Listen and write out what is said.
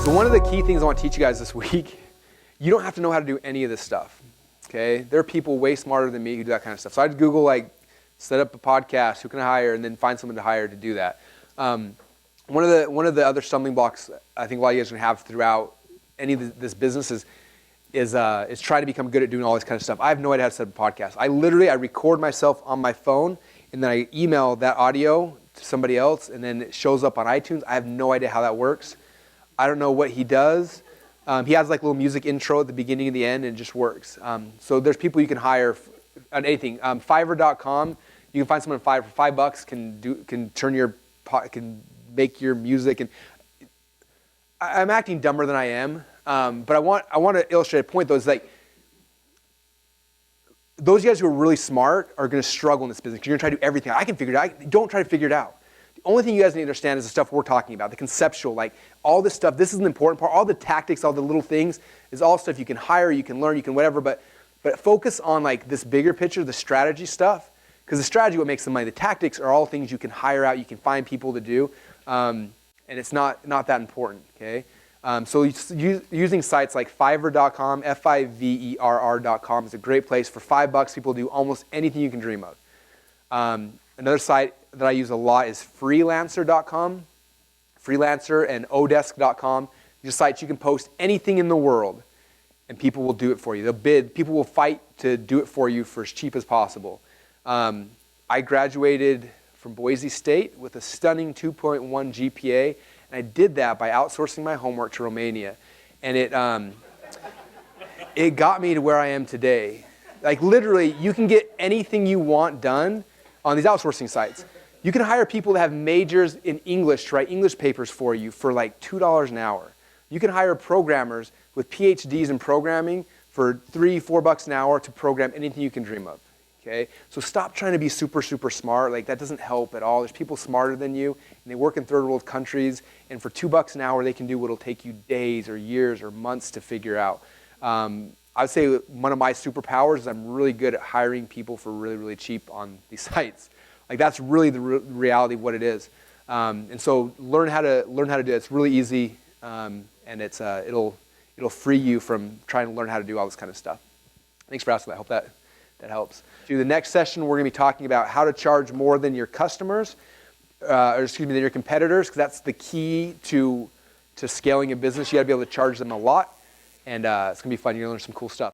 So one of the key things I want to teach you guys this week, you don't have to know how to do any of this stuff, okay? There are people way smarter than me who do that kind of stuff. So I'd Google, like, set up a podcast, who can I hire, and then find someone to hire to do that. One of the other stumbling blocks I think a lot of you guys are going to have throughout any of this business is trying to become good at doing all this kind of stuff. I have no idea how to set up a podcast. I record myself on my phone, and then I email that audio to somebody else, and then it shows up on iTunes. I have no idea how that works. I don't know what he does. He has like a little music intro at the beginning and the end, and it just works. So there's people you can hire on anything. Fiverr.com, you can find someone for $5 can make your music. And I'm acting dumber than I am, but I want to illustrate a point though. Is like those guys who are really smart are going to struggle in this business. You're going to try to do everything. I can figure it out. Don't try to figure it out. The only thing you guys need to understand is the stuff we're talking about, the conceptual, like all this stuff. This is an important part. All the tactics, all the little things is all stuff you can hire, you can learn, you can whatever. But focus on like this bigger picture, the strategy stuff, because the strategy what makes the money. The tactics are all things you can hire out, you can find people to do, and it's not that important. Okay, so using sites like Fiverr.com, Fiverr.com is a great place. For $5, people do almost anything you can dream of. Another site that I use a lot is freelancer.com. Freelancer and odesk.com. These are sites you can post anything in the world and people will do it for you. They'll bid. People will fight to do it for you for as cheap as possible. I graduated from Boise State with a stunning 2.1 GPA, and I did that by outsourcing my homework to Romania. And it got me to where I am today. Like literally, you can get anything you want done on these outsourcing sites. You can hire people that have majors in English to write English papers for you for like $2 an hour. You can hire programmers with PhDs in programming for $3-4 an hour to program anything you can dream of. Okay? So stop trying to be super, super smart. Like that doesn't help at all. There's people smarter than you, and they work in third world countries, and for $2 an hour, they can do what will take you days or years or months to figure out. I would say one of my superpowers is I'm really good at hiring people for really, really cheap on these sites. Like that's really the reality of what it is. And so learn how to do it. It's really easy, and it'll free you from trying to learn how to do all this kind of stuff. Thanks for asking that. I hope that helps. To the next session, we're going to be talking about how to charge more than your customers, than your competitors, because that's the key to scaling a business. You got to be able to charge them a lot, and it's going to be fun. You're going to learn some cool stuff.